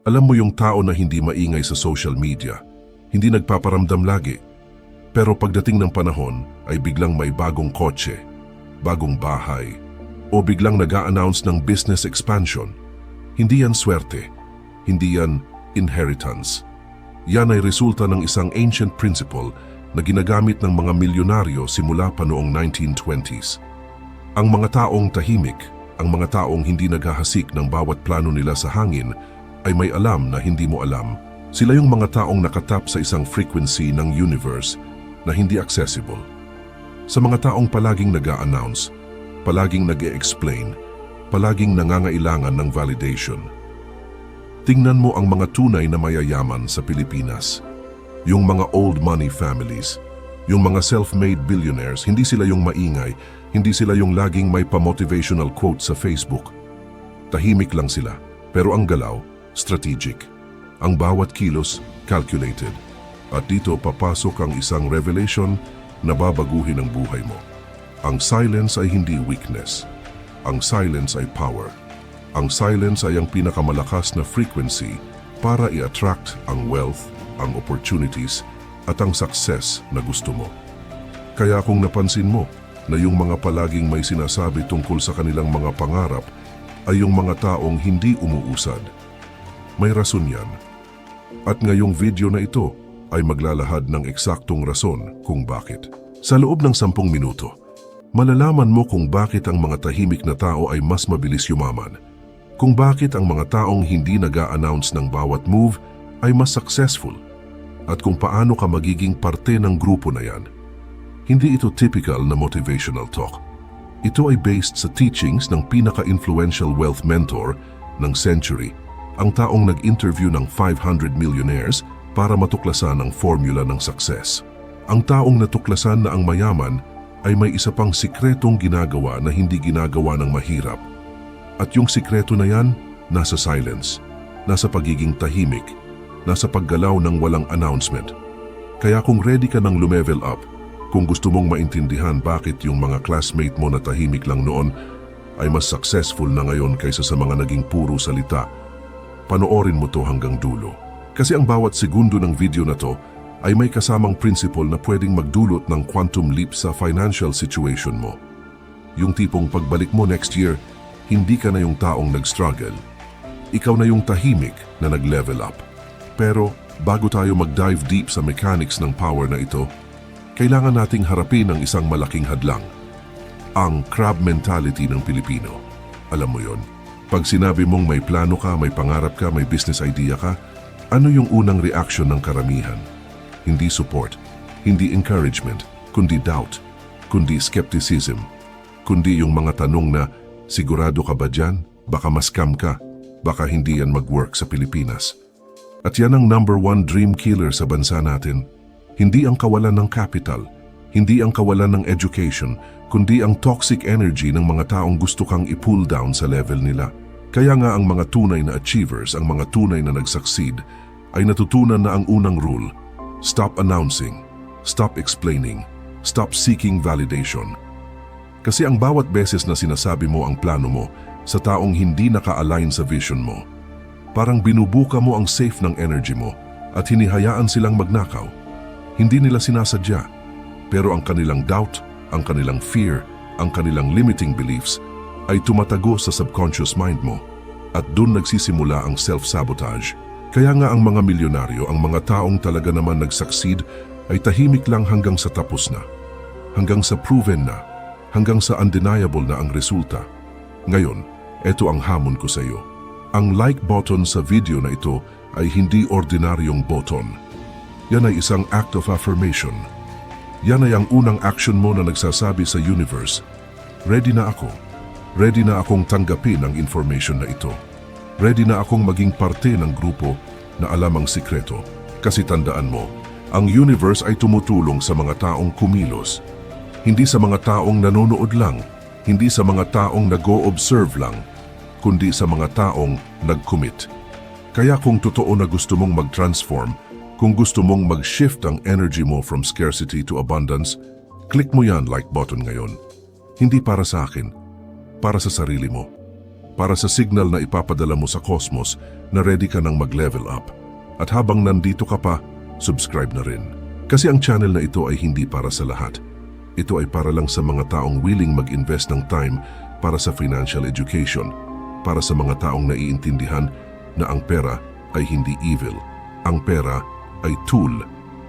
Alam mo yung tao na hindi maingay sa social media, hindi nagpaparamdam lagi. Pero pagdating ng panahon ay biglang may bagong kotse, bagong bahay, o biglang nag-a-announce ng business expansion. Hindi yan swerte, hindi yan inheritance. Yan ay resulta ng isang ancient principle na ginagamit ng mga milyonaryo simula pa noong 1920s. Ang mga taong tahimik, ang mga taong hindi naghahasik ng bawat plano nila sa hangin, ay may alam na hindi mo alam. Sila yung mga taong nakatap sa isang frequency ng universe na hindi accessible. Sa mga taong palaging nag-a-announce, palaging nag-e-explain, palaging nangangailangan ng validation. Tingnan mo ang mga tunay na mayayaman sa Pilipinas. Yung mga old money families, yung mga self-made billionaires, hindi sila yung maingay, hindi sila yung laging may pa-motivational quote sa Facebook. Tahimik lang sila, pero ang galaw, strategic. Ang bawat kilos, calculated. At dito papasok ang isang revelation na babaguhin ang buhay mo. Ang silence ay hindi weakness. Ang silence ay power. Ang silence ay ang pinakamalakas na frequency para i-attract ang wealth, ang opportunities, at ang success na gusto mo. Kaya kung napansin mo na yung mga palaging may sinasabi tungkol sa kanilang mga pangarap ay yung mga taong hindi umuusad, may rason yan. At ngayong video na ito ay maglalahad ng eksaktong rason kung bakit. Sa loob ng 10 minuto, malalaman mo kung bakit ang mga tahimik na tao ay mas mabilis yumaman. Kung bakit ang mga taong hindi nag-a-announce ng bawat move ay mas successful. At kung paano ka magiging parte ng grupo na yan. Hindi ito typical na motivational talk. Ito ay based sa teachings ng pinaka-influential wealth mentor ng century, ang taong nag-interview ng 500 millionaires para matuklasan ang formula ng success. Ang taong natuklasan na ang mayaman ay may isa pang sikretong ginagawa na hindi ginagawa ng mahirap. At yung sikreto na yan, nasa silence, nasa pagiging tahimik, nasa paggalaw ng walang announcement. Kaya kung ready ka ng lumevel up, kung gusto mong maintindihan bakit yung mga classmate mo na tahimik lang noon ay mas successful na ngayon kaysa sa mga naging puro salita, panoorin mo to hanggang dulo. Kasi ang bawat segundo ng video na to ay may kasamang principle na pwedeng magdulot ng quantum leap sa financial situation mo. Yung tipong pagbalik mo next year, hindi ka na yung taong nag-struggle. Ikaw na yung tahimik na nag-level up. Pero bago tayo mag-dive deep sa mechanics ng power na ito, kailangan nating harapin ang isang malaking hadlang. Ang crab mentality ng Pilipino. Alam mo yon? Pag sinabi mong may plano ka, may pangarap ka, may business idea ka, ano yung unang reaction ng karamihan? Hindi support, hindi encouragement, kundi doubt, kundi skepticism, kundi yung mga tanong na, sigurado ka ba dyan? Baka ma-scam ka, baka hindi yan mag-work sa Pilipinas. At yan ang number 1 dream killer sa bansa natin. Hindi ang kawalan ng capital, hindi ang kawalan ng education, kundi ang toxic energy ng mga taong gusto kang i-pull down sa level nila. Kaya nga ang mga tunay na achievers, ang mga tunay na nag-succeed, ay natutunan na ang unang rule: stop announcing, stop explaining, stop seeking validation. Kasi ang bawat beses na sinasabi mo ang plano mo sa taong hindi naka-align sa vision mo, parang binubuka mo ang safe ng energy mo at hinihayaan silang magnakaw. Hindi nila sinasadya, pero ang kanilang doubt, ang kanilang fear, ang kanilang limiting beliefs ay tumatago sa subconscious mind mo at dun nagsisimula ang self-sabotage. Kaya nga ang mga milyonaryo, ang mga taong talaga naman nag-succeed ay tahimik lang hanggang sa tapos na, hanggang sa proven na, hanggang sa undeniable na ang resulta. Ngayon, eto ang hamon ko sa iyo. Ang like button sa video na ito ay hindi ordinaryong button. Yan ay isang act of affirmation. Yan ay ang unang action mo na nagsasabi sa universe, ready na ako. Ready na akong tanggapin ang information na ito. Ready na akong maging parte ng grupo na alam ang sikreto. Kasi tandaan mo, ang universe ay tumutulong sa mga taong kumilos. Hindi sa mga taong nanonood lang, hindi sa mga taong nag-o-observe lang, kundi sa mga taong nag-commit. Kaya kung totoo na gusto mong mag-transform, kung gusto mong mag-shift ang energy mo from scarcity to abundance, click mo yan like button ngayon. Hindi para sa akin, para sa sarili mo, para sa signal na ipapadala mo sa cosmos na ready ka nang mag-level up. At habang nandito ka pa, subscribe na rin. Kasi ang channel na ito ay hindi para sa lahat. Ito ay para lang sa mga taong willing mag-invest ng time para sa financial education, para sa mga taong naiintindihan na ang pera ay hindi evil. Ang pera ay tool.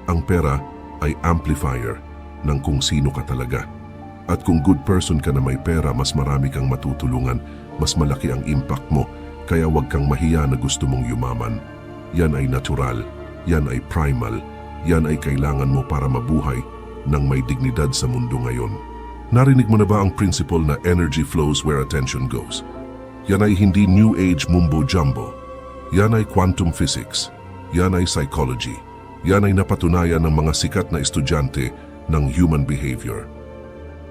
Ang pera ay amplifier ng kung sino ka talaga. At kung good person ka na may pera, mas marami kang matutulungan, mas malaki ang impact mo, kaya huwag kang mahiya na gusto mong yumaman. Yan ay natural, yan ay primal, yan ay kailangan mo para mabuhay ng may dignidad sa mundo ngayon. Narinig mo na ba ang principle na energy flows where attention goes? Yan ay hindi new age mumbo-jumbo. Yan ay quantum physics. Yan ay psychology. Yan ay napatunayan ng mga sikat na estudyante ng human behavior.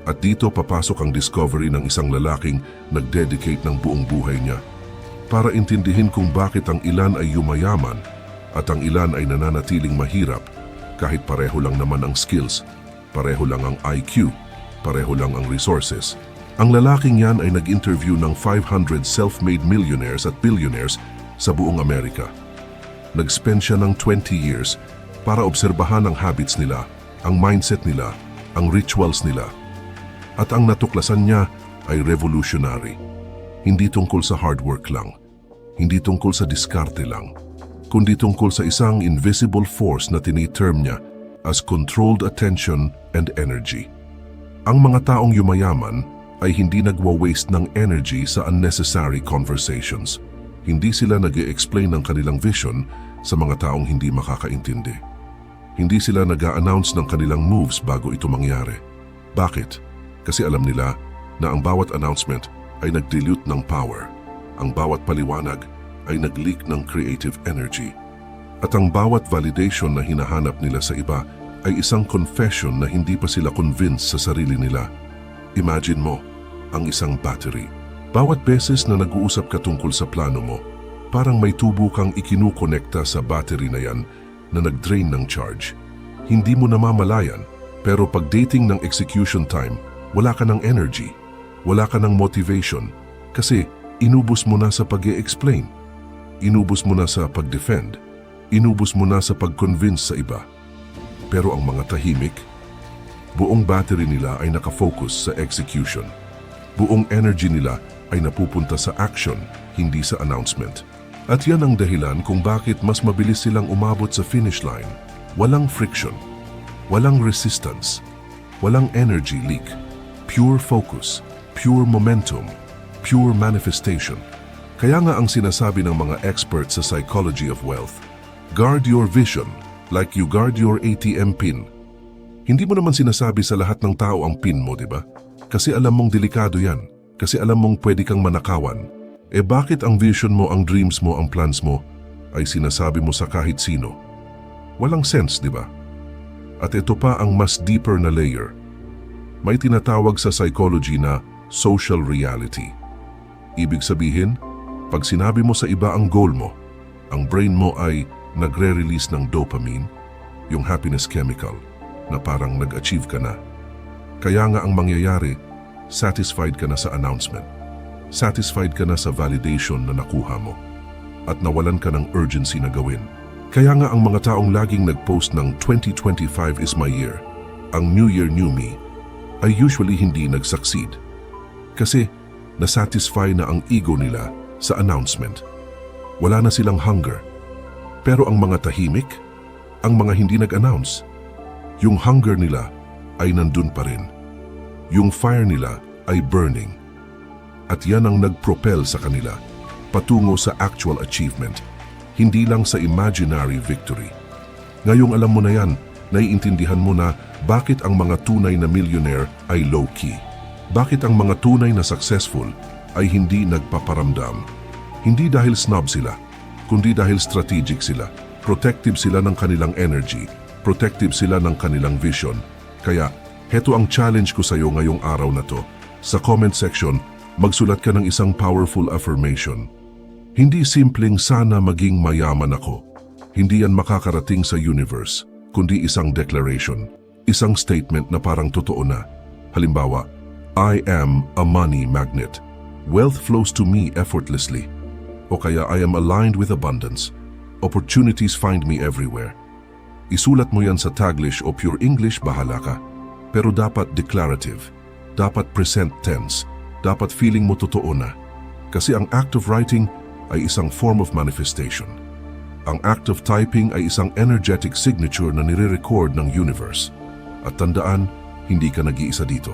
At dito papasok ang discovery ng isang lalaking nag-dedicate ng buong buhay niya para intindihin kung bakit ang ilan ay yumayaman at ang ilan ay nananatiling mahirap kahit pareho lang naman ang skills, pareho lang ang IQ, pareho lang ang resources. Ang lalaking yan ay nag-interview ng 500 self-made millionaires at billionaires sa buong Amerika. Nag-spend siya ng 20 years para obserbahan ang habits nila, ang mindset nila, ang rituals nila. At ang natuklasan niya ay revolutionary. Hindi tungkol sa hard work lang, hindi tungkol sa diskarte lang, kundi tungkol sa isang invisible force na tiniterm niya as controlled attention and energy. Ang mga taong yumayaman ay hindi nagwa-waste ng energy sa unnecessary conversations. Hindi sila nag-e-explain ng kanilang vision sa mga taong hindi makakaintindi. Hindi sila nag-a-announce ng kanilang moves bago ito mangyari. Bakit? Kasi alam nila na ang bawat announcement ay nag-dilute ng power. Ang bawat paliwanag ay nag-leak ng creative energy. At ang bawat validation na hinahanap nila sa iba ay isang confession na hindi pa sila convinced sa sarili nila. Imagine mo, ang isang battery. Bawat beses na nag-uusap ka tungkol sa plano mo, parang may tubo kang ikinukonekta sa battery na yan na nag-drain ng charge. Hindi mo namamalayan, pero pag dating ng execution time, wala ka ng energy, wala ka ng motivation, kasi inubos mo na sa pag-e-explain, inubos mo na sa pag-defend, inubos mo na sa pag-convince sa iba. Pero ang mga tahimik, buong battery nila ay nakafocus sa execution. Buong energy nila ay napupunta sa action, hindi sa announcement. At yan ang dahilan kung bakit mas mabilis silang umabot sa finish line. Walang friction, walang resistance, walang energy leak. Pure focus, pure momentum, pure manifestation. Kaya nga ang sinasabi ng mga experts sa psychology of wealth, guard your vision like you guard your ATM pin. Hindi mo naman sinasabi sa lahat ng tao ang pin mo, di ba? Kasi alam mong delikado yan. Kasi alam mong pwede kang manakawan. Eh bakit ang vision mo, ang dreams mo, ang plans mo ay sinasabi mo sa kahit sino? Walang sense, di ba? At ito pa ang mas deeper na layer. May tinatawag sa psychology na social reality. Ibig sabihin, pag sinabi mo sa iba ang goal mo, ang brain mo ay nagre-release ng dopamine, yung happiness chemical, na parang nag-achieve ka na. Kaya nga ang mangyayari, satisfied ka na sa announcement. Satisfied ka na sa validation na nakuha mo. At nawalan ka ng urgency na gawin. Kaya nga ang mga taong laging nag-post ng 2025 is my year, ang New Year, New Me, ay usually hindi nag-succeed. Kasi nasatisfy na ang ego nila sa announcement. Wala na silang hunger. Pero ang mga tahimik, ang mga hindi nag-announce, yung hunger nila ay nandun pa rin. Yung fire nila ay burning. At yan ang nag-propel sa kanila patungo sa actual achievement, hindi lang sa imaginary victory. Ngayong alam mo na yan, naiintindihan mo na bakit ang mga tunay na millionaire ay low-key. Bakit ang mga tunay na successful ay hindi nagpaparamdam. Hindi dahil snob sila, kundi dahil strategic sila. Protective sila ng kanilang energy, protective sila ng kanilang vision. Kaya, heto ang challenge ko sa iyo ngayong araw na to. Sa comment section, magsulat ka ng isang powerful affirmation. Hindi simpleng sana maging mayaman ako. Hindi yan makakarating sa universe, kundi isang declaration. Isang statement na parang totoo na. Halimbawa, I am a money magnet. Wealth flows to me effortlessly. O kaya I am aligned with abundance. Opportunities find me everywhere. Isulat mo yan sa Taglish o pure English, bahala ka. Pero dapat declarative. Dapat present tense. Dapat feeling mo totoo na. Kasi ang act of writing ay isang form of manifestation. Ang act of typing ay isang energetic signature na nire-record ng universe. At tandaan, hindi ka nag-iisa dito.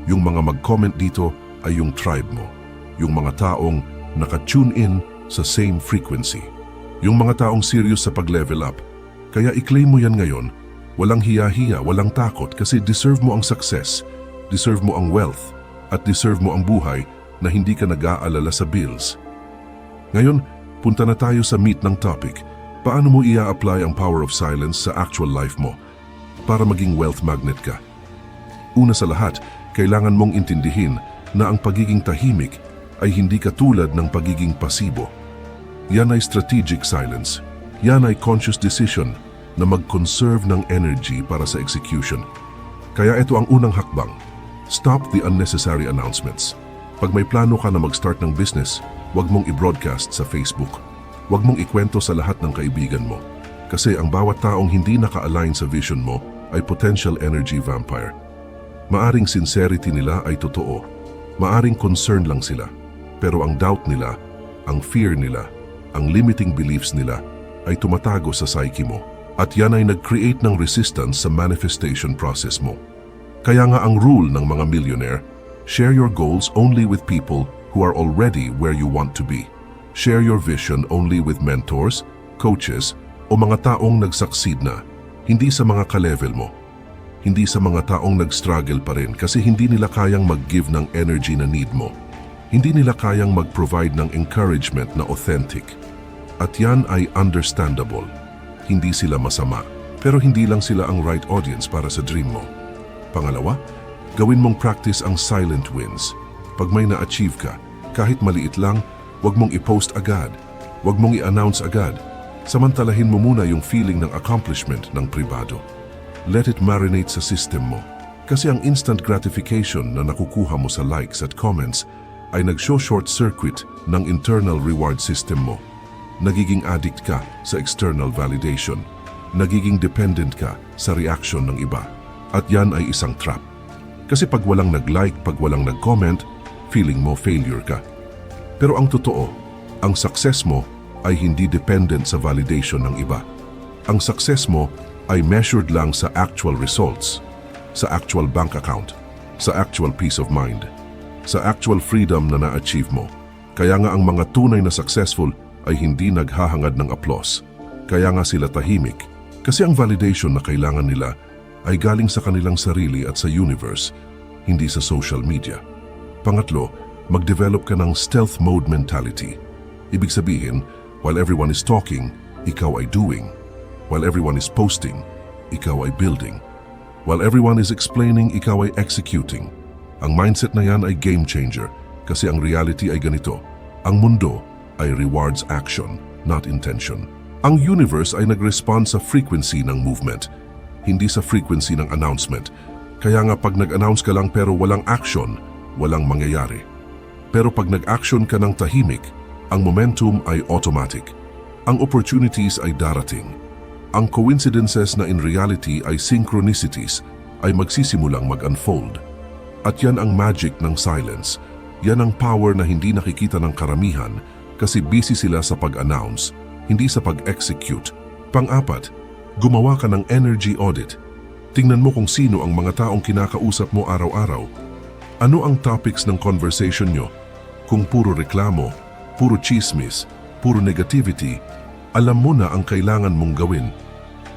Yung mga mag-comment dito ay yung tribe mo. Yung mga taong naka-tune in sa same frequency. Yung mga taong serious sa pag-level up. Kaya i-claim mo yan ngayon. Walang hiya-hiya, walang takot kasi deserve mo ang success, deserve mo ang wealth, at deserve mo ang buhay na hindi ka nag-aalala sa bills. Ngayon, punta na tayo sa meat ng topic. Paano mo i-apply ang power of silence sa actual life mo para maging wealth magnet ka? Una sa lahat, kailangan mong intindihin na ang pagiging tahimik ay hindi katulad ng pagiging pasibo. Yan ay strategic silence. Yan ay conscious decision na mag-conserve ng energy para sa execution. Kaya ito ang unang hakbang. Stop the unnecessary announcements. Pag may plano ka na mag-start ng business, huwag mong i-broadcast sa Facebook. Huwag mong ikwento sa lahat ng kaibigan mo. Kasi ang bawat taong hindi naka-align sa vision mo ay potential energy vampire. Maaring sincerity nila ay totoo. Maaring concern lang sila. Pero ang doubt nila, ang fear nila, ang limiting beliefs nila ay tumatago sa psyche mo. At yan ay nag-create ng resistance sa manifestation process mo. Kaya nga ang rule ng mga millionaire, share your goals only with people who are already where you want to be. Share your vision only with mentors, coaches, o mga taong nag-succeed na, hindi sa mga ka-level mo. Hindi sa mga taong nag-struggle pa rin kasi hindi nila kayang mag-give ng energy na need mo. Hindi nila kayang mag-provide ng encouragement na authentic. At yan ay understandable. Hindi sila masama, pero hindi lang sila ang right audience para sa dream mo. Pangalawa, gawin mong practice ang silent wins. Pag may na-achieve ka, kahit maliit lang, huwag mong i-post agad. Huwag mong i-announce agad. Samantalahin mo muna yung feeling ng accomplishment ng pribado. Let it marinate sa system mo. Kasi ang instant gratification na nakukuha mo sa likes at comments ay nag-short circuit ng internal reward system mo. Nagiging addict ka sa external validation. Nagiging dependent ka sa reaction ng iba. At yan ay isang trap. Kasi pag walang nag-like, pag walang nag-comment, feeling mo failure ka. Pero ang totoo, ang success mo ay hindi dependent sa validation ng iba. Ang success mo ay measured lang sa actual results, sa actual bank account, sa actual peace of mind, sa actual freedom na na-achieve mo. Kaya nga ang mga tunay na successful ay hindi naghahangad ng applause. Kaya nga sila tahimik. Kasi ang validation na kailangan nila ay galing sa kanilang sarili at sa universe, hindi sa social media. Pangatlo, mag-develop ka ng stealth mode mentality. Ibig sabihin, while everyone is talking, ikaw ay doing. While everyone is posting, ikaw ay building. While everyone is explaining, ikaw ay executing. Ang mindset na yan ay game changer kasi ang reality ay ganito. Ang mundo ay rewards action, not intention. Ang universe ay nag-respond sa frequency ng movement, hindi sa frequency ng announcement. Kaya nga pag nag-announce ka lang pero walang action, walang mangyayari. Pero pag nag-action ka ng tahimik, ang momentum ay automatic. Ang opportunities ay darating. Ang coincidences na in reality ay synchronicities ay magsisimulang mag-unfold. At yan ang magic ng silence. Yan ang power na hindi nakikita ng karamihan kasi busy sila sa pag-announce, hindi sa pag-execute. Pang-apat, gumawa ka ng energy audit. Tingnan mo kung sino ang mga taong kinakausap mo araw-araw. Ano ang topics ng conversation nyo? Kung puro reklamo, puro chismis, puro negativity, alam mo na ang kailangan mong gawin.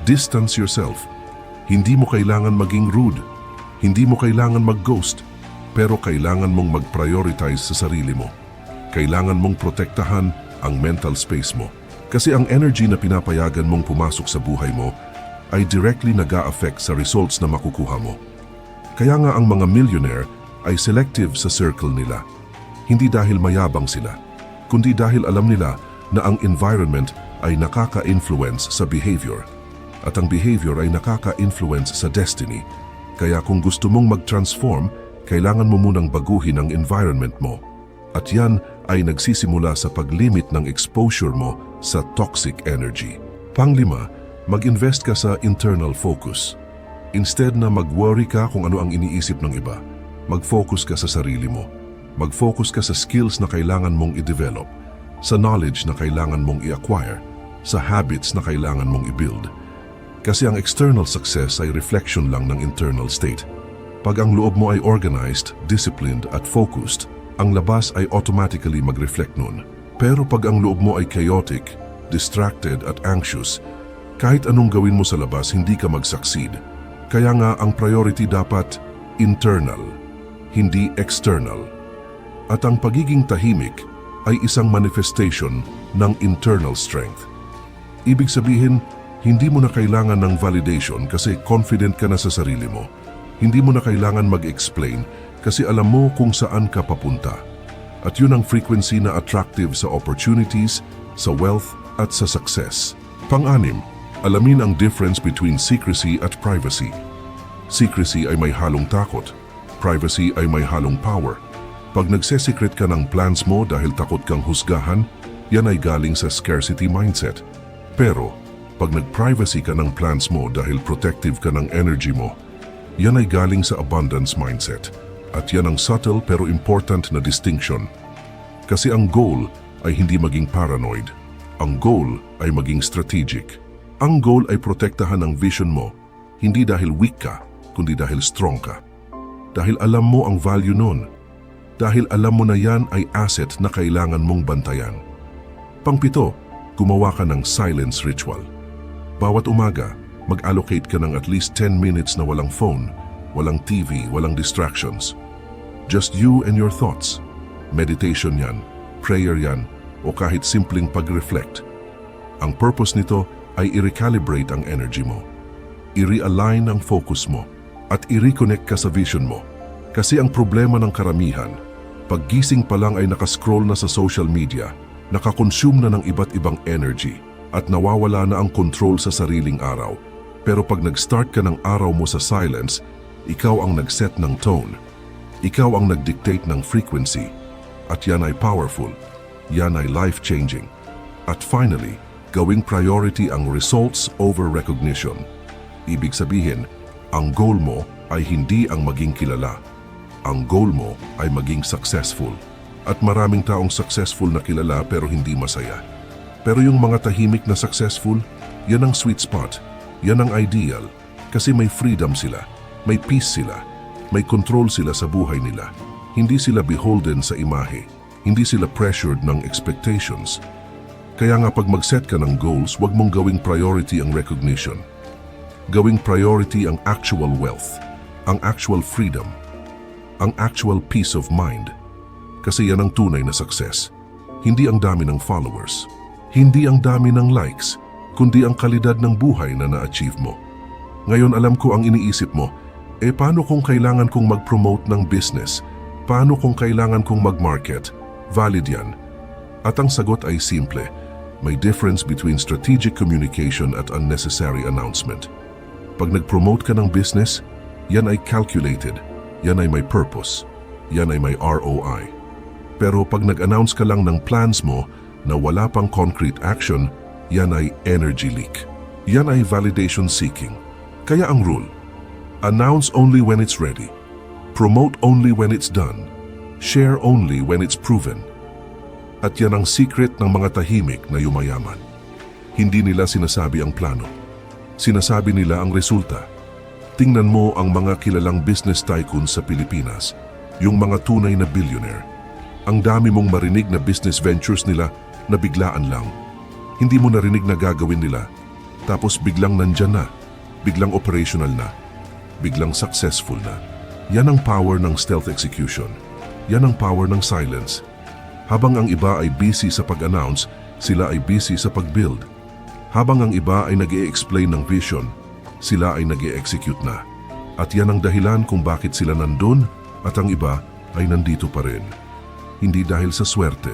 Distance yourself. Hindi mo kailangan maging rude. Hindi mo kailangan mag-ghost. Pero kailangan mong mag-prioritize sa sarili mo. Kailangan mong protektahan ang mental space mo. Kasi ang energy na pinapayagan mong pumasok sa buhay mo ay directly nag-a-affect sa results na makukuha mo. Kaya nga ang mga millionaire ay selective sa circle nila. Hindi dahil mayabang sila, kundi dahil alam nila na ang environment ay nakaka-influence sa behavior. At ang behavior ay nakaka-influence sa destiny. Kaya kung gusto mong mag-transform, kailangan mo munang baguhin ang environment mo. At yan ay nagsisimula sa paglimit ng exposure mo sa toxic energy. Panglima, mag-invest ka sa internal focus. Instead na mag-worry ka kung ano ang iniisip ng iba, mag-focus ka sa sarili mo. Mag-focus ka sa skills na kailangan mong i-develop, sa knowledge na kailangan mong i-acquire, sa habits na kailangan mong i-build. Kasi ang external success ay reflection lang ng internal state. Pag ang loob mo ay organized, disciplined at focused, ang labas ay automatically mag-reflect nun. Pero pag ang loob mo ay chaotic, distracted at anxious, kahit anong gawin mo sa labas, hindi ka mag-succeed. Kaya nga ang priority dapat internal, hindi external. At ang pagiging tahimik ay isang manifestation ng internal strength. Ibig sabihin, hindi mo na kailangan ng validation kasi confident ka na sa sarili mo. Hindi mo na kailangan mag-explain kasi alam mo kung saan ka papunta. At yun ang frequency na attractive sa opportunities, sa wealth at sa success. Pang-anim, alamin ang difference between secrecy at privacy. Secrecy ay may halong takot. Privacy ay may halong power. Pag nagse-secret ka ng plans mo dahil takot kang husgahan, yan ay galing sa scarcity mindset. Pero, pag nag-privacy ka ng plans mo dahil protective ka ng energy mo, yan ay galing sa abundance mindset. At yan ang subtle pero important na distinction. Kasi ang goal ay hindi maging paranoid. Ang goal ay maging strategic. Ang goal ay protektahan ang vision mo, hindi dahil weak ka, kundi dahil strong ka. Dahil alam mo ang value nun. Dahil alam mo na yan ay asset na kailangan mong bantayan. Pang-pito, gumawa ka ng silence ritual. Bawat umaga, mag-allocate ka ng at least 10 minutes na walang phone, walang TV, walang distractions. Just you and your thoughts. Meditation yan, prayer yan, o kahit simpleng pag-reflect. Ang purpose nito ay i-recalibrate ang energy mo. I-realign ang focus mo at i-reconnect ka sa vision mo. Kasi ang problema ng karamihan, paggising pa lang ay nakascroll na sa social media, nakakonsume na ng iba't ibang energy at nawawala na ang control sa sariling araw. Pero pag nag-start ka ng araw mo sa silence, ikaw ang nag-set ng tone. Ikaw ang nag-dictate ng frequency. At yan ay powerful. Yan ay life-changing. At finally, gawing priority ang results over recognition. Ibig sabihin, ang goal mo ay hindi ang maging kilala. Ang goal mo ay maging successful. At maraming taong successful na kilala pero hindi masaya. Pero yung mga tahimik na successful, yan ang sweet spot. Yan ang ideal. Kasi may freedom sila, may peace sila, may control sila sa buhay nila. Hindi sila beholden sa imahe. Hindi sila pressured ng expectations. Kaya nga pag mag-set ka ng goals, huwag mong gawing priority ang recognition. Gawing priority ang actual wealth, ang actual freedom, ang actual peace of mind. Kasi yan ang tunay na success. Hindi ang dami ng followers, hindi ang dami ng likes, kundi ang kalidad ng buhay na na-achieve mo. Ngayon alam ko ang iniisip mo, paano kung kailangan kong mag-promote ng business? Paano kung kailangan kong mag-market? Valid yan. At ang sagot ay simple. May difference between strategic communication at unnecessary announcement. Pag nag-promote ka ng business, yan ay calculated. Yan ay may purpose. Yan ay may ROI. Pero pag nag-announce ka lang ng plans mo na wala pang concrete action, yan ay energy leak. Yan ay validation seeking. Kaya ang rule, announce only when it's ready. Promote only when it's done. Share only when it's proven. At yan ang secret ng mga tahimik na yumayaman. Hindi nila sinasabi ang plano. Sinasabi nila ang resulta. Tingnan mo ang mga kilalang business tycoons sa Pilipinas, yung mga tunay na billionaire. Ang dami mong marinig na business ventures nila na biglaan lang. Hindi mo narinig na gagawin nila. Tapos biglang nandyan na, biglang operational na, biglang successful na. Yan ang power ng stealth execution. Yan ang power ng silence. Habang ang iba ay busy sa pag-announce, sila ay busy sa pag-build. Habang ang iba ay nag-i-explain ng vision, sila ay nag-i-execute na. At yan ang dahilan kung bakit sila nandun at ang iba ay nandito pa rin. Hindi dahil sa swerte,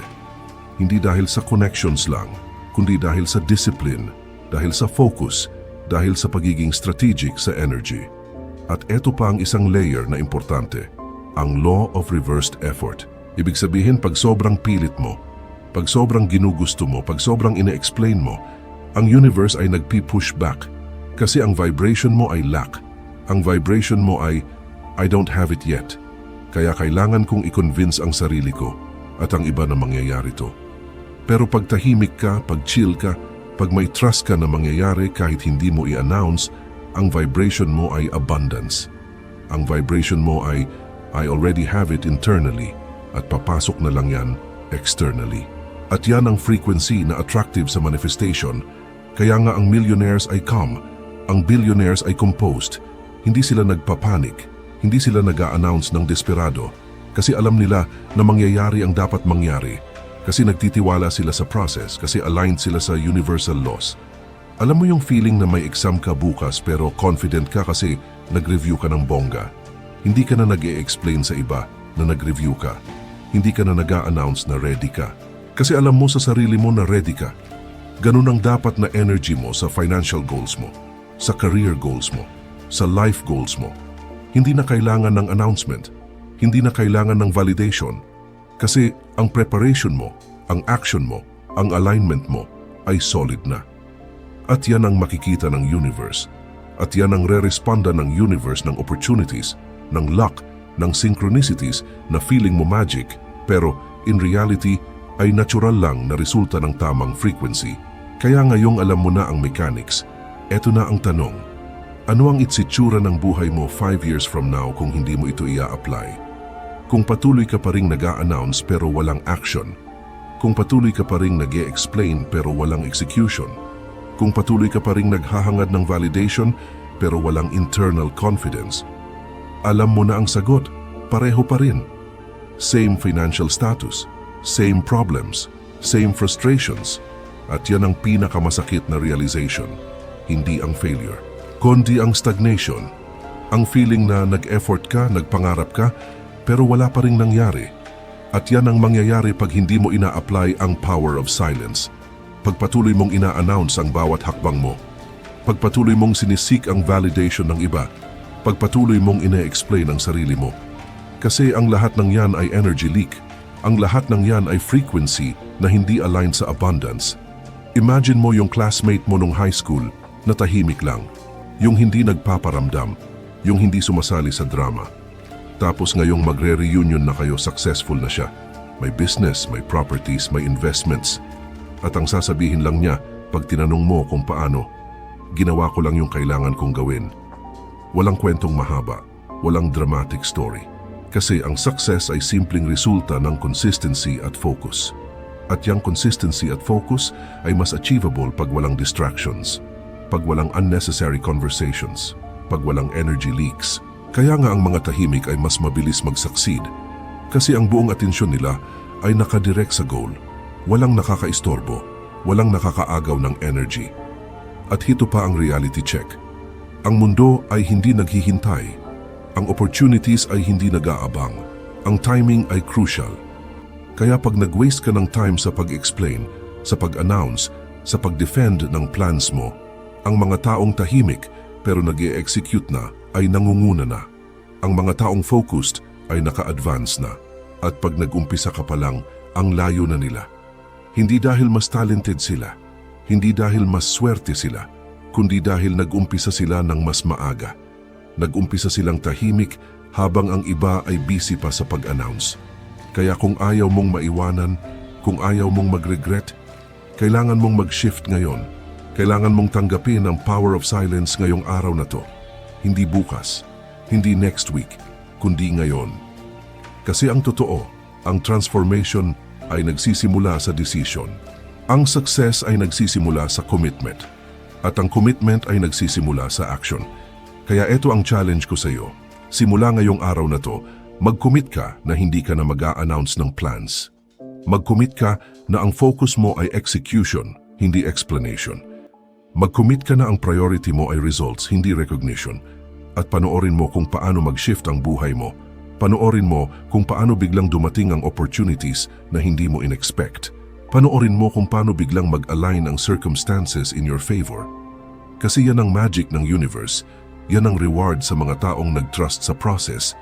hindi dahil sa connections lang, kundi dahil sa discipline, dahil sa focus, dahil sa pagiging strategic sa energy. At eto pa ang isang layer na importante, ang law of reversed effort. Ibig sabihin, pag sobrang pilit mo, pag sobrang ginugusto mo, pag sobrang ine-explain mo, ang universe ay nagpi-push back. Kasi ang vibration mo ay lack. Ang vibration mo ay, I don't have it yet. Kaya kailangan kong i-convince ang sarili ko at ang iba na mangyayari to. Pero pag tahimik ka, pag chill ka, pag may trust ka na mangyayari kahit hindi mo i-announce, ang vibration mo ay abundance. Ang vibration mo ay, I already have it internally at papasok na lang yan externally. At yan ang frequency na attractive sa manifestation. Kaya nga ang millionaires ay calm, ang billionaires ay composed. Hindi sila nagpapanik, hindi sila nag-a-announce ng desperado kasi alam nila na mangyayari ang dapat mangyari. Kasi nagtitiwala sila sa process, kasi aligned sila sa universal laws. Alam mo yung feeling na may exam ka bukas pero confident ka kasi nag-review ka ng bongga. Hindi ka na nag-e-explain sa iba na nag-review ka. Hindi ka na nag-a-announce na ready ka. Kasi alam mo sa sarili mo na ready ka. Ganun ang dapat na energy mo sa financial goals mo, sa career goals mo, sa life goals mo. Hindi na kailangan ng announcement. Hindi na kailangan ng validation. Kasi ang preparation mo, ang action mo, ang alignment mo ay solid na. At yan ang makikita ng universe. At yan ang re-responda ng universe ng opportunities, ng luck, ng synchronicities na feeling mo magic, pero in reality ay natural lang na resulta ng tamang frequency. Kaya ngayong alam mo na ang mechanics, eto na ang tanong. Ano ang itsitsura ng buhay mo 5 years from now kung hindi mo ito ia-apply? Kung patuloy ka pa ring nag-a-announce pero walang action. Kung patuloy ka pa ring nag-e-explain pero walang execution. Kung patuloy ka pa ring naghahangad ng validation pero walang internal confidence. Alam mo na ang sagot, pareho pa rin. Same financial status, same problems, same frustrations. At yan ang pinakamasakit na realization. Hindi ang failure, kundi ang stagnation. Ang feeling na nag-effort ka, nagpangarap ka, pero wala pa ring nangyari. At yan ang mangyayari pag hindi mo ina-apply ang power of silence. Pagpatuloy mong ina-announce ang bawat hakbang mo. Pagpatuloy mong sinisik ang validation ng iba. Pagpatuloy mong ina-explain ang sarili mo. Kasi ang lahat ng yan ay energy leak. Ang lahat ng yan ay frequency na hindi aligned sa abundance. Imagine mo yung classmate mo nung high school na tahimik lang. Yung hindi nagpaparamdam. Yung hindi sumasali sa drama. Tapos ngayong magre-reunion na kayo, successful na siya. May business, may properties, may investments. At ang sasabihin lang niya, pag tinanong mo kung paano, ginawa ko lang yung kailangan kong gawin. Walang kwentong mahaba, walang dramatic story. Kasi ang success ay simpleng resulta ng consistency at focus. At yung consistency at focus ay mas achievable pag walang distractions, pag walang unnecessary conversations, pag walang energy leaks. Kaya nga ang mga tahimik ay mas mabilis mag-succeed kasi ang buong atensyon nila ay nakadirect sa goal. Walang nakakaistorbo, walang nakakaagaw ng energy. At hito pa ang reality check. Ang mundo ay hindi naghihintay. Ang opportunities ay hindi nag-aabang. Ang timing ay crucial. Kaya pag nag-waste ka ng time sa pag-explain, sa pag-announce, sa pag-defend ng plans mo, ang mga taong tahimik pero nag-e-execute na ay nangunguna na. Ang mga taong focused ay naka-advance na. At pag nag-umpisa ka pa lang, ang layo na nila. Hindi dahil mas talented sila, hindi dahil mas swerte sila, kundi dahil nag-umpisa sila ng mas maaga. Nag-umpisa silang tahimik habang ang iba ay busy pa sa pag-announce. Kaya kung ayaw mong maiwanan, kung ayaw mong mag-regret, kailangan mong mag-shift ngayon. Kailangan mong tanggapin ang power of silence ngayong araw na to. Hindi bukas, hindi next week, kundi ngayon. Kasi ang totoo, ang transformation ay nagsisimula sa decision. Ang success ay nagsisimula sa commitment. At ang commitment ay nagsisimula sa action. Kaya ito ang challenge ko sa iyo. Simula ngayong araw na to, mag-commit ka na hindi ka na mag-a-announce ng plans. Mag-commit ka na ang focus mo ay execution, hindi explanation. Mag-commit ka na ang priority mo ay results, hindi recognition. At panoorin mo kung paano mag-shift ang buhay mo. Panoorin mo kung paano biglang dumating ang opportunities na hindi mo in-expect. Panoorin mo kung paano biglang mag-align ang circumstances in your favor. Kasi yan ang magic ng universe. Yan ang reward sa mga taong nag-trust sa process.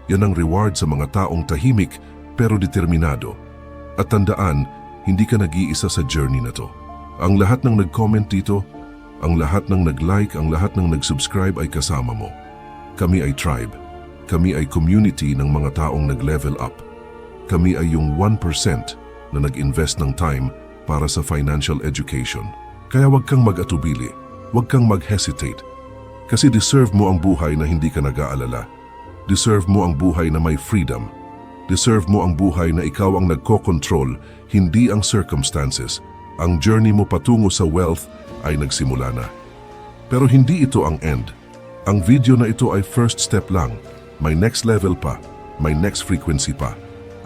Yan ang reward sa mga taong tahimik pero determinado. At tandaan, hindi ka nag-iisa sa journey na to. Ang lahat ng nag-comment dito, ang lahat ng nag-like, ang lahat ng nag-subscribe ay kasama mo. Kami ay tribe. Kami ay community ng mga taong nag-level up. Kami ay yung 1% na nag-invest ng time para sa financial education. Kaya wag kang mag-atubili, wag kang mag-hesitate. Kasi deserve mo ang buhay na hindi ka nag-aalala. Deserve mo ang buhay na may freedom. Deserve mo ang buhay na ikaw ang nagko-control, hindi ang circumstances. Ang journey mo patungo sa wealth ay nagsimula na. Pero hindi ito ang end. Ang video na ito ay first step lang. May next level pa, may next frequency pa.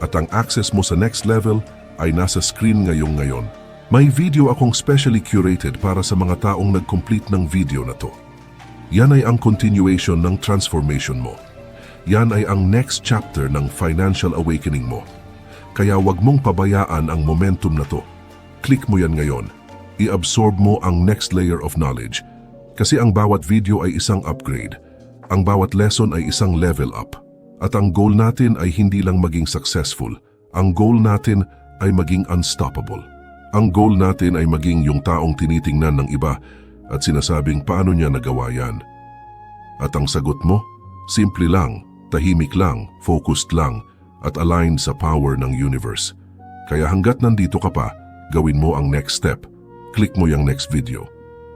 At ang access mo sa next level ay nasa screen ngayon. May video akong specially curated para sa mga taong nag-complete ng video na to. Yan ay ang continuation ng transformation mo. Yan ay ang next chapter ng financial awakening mo. Kaya wag mong pabayaan ang momentum na to. Click mo yan ngayon. I-absorb mo ang next layer of knowledge. Kasi ang bawat video ay isang upgrade. Ang bawat lesson ay isang level up. At ang goal natin ay hindi lang maging successful. Ang goal natin ay maging unstoppable. Ang goal natin ay maging yung taong tinitingnan ng iba at sinasabing paano niya nagawa yan. At ang sagot mo? Simple lang, tahimik lang, focused lang, at aligned sa power ng universe. Kaya hanggat nandito ka pa, gawin mo ang next step. Click mo yung next video.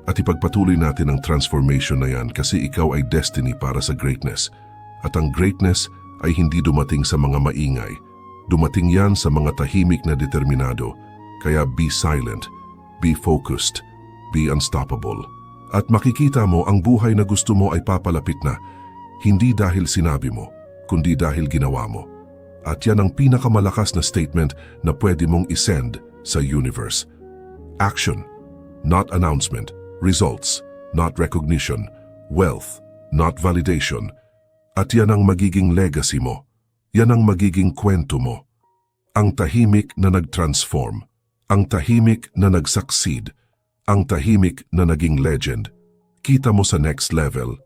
At ipagpatuloy natin ang transformation na yan kasi ikaw ay destiny para sa greatness. At ang greatness ay hindi dumating sa mga maingay. Dumating yan sa mga tahimik na determinado. Kaya be silent, be focused, be unstoppable. At makikita mo ang buhay na gusto mo ay papalapit na. Hindi dahil sinabi mo, kundi dahil ginawa mo. At yan ang pinakamalakas na statement na pwede mong isend sa universe. Action, not announcement. Results, not recognition. Wealth, not validation. At yan ang magiging legacy mo. Yan ang magiging kwento mo. Ang tahimik na nag-transform. Ang tahimik na nag-succeed. Ang tahimik na naging legend. Kita mo sa next level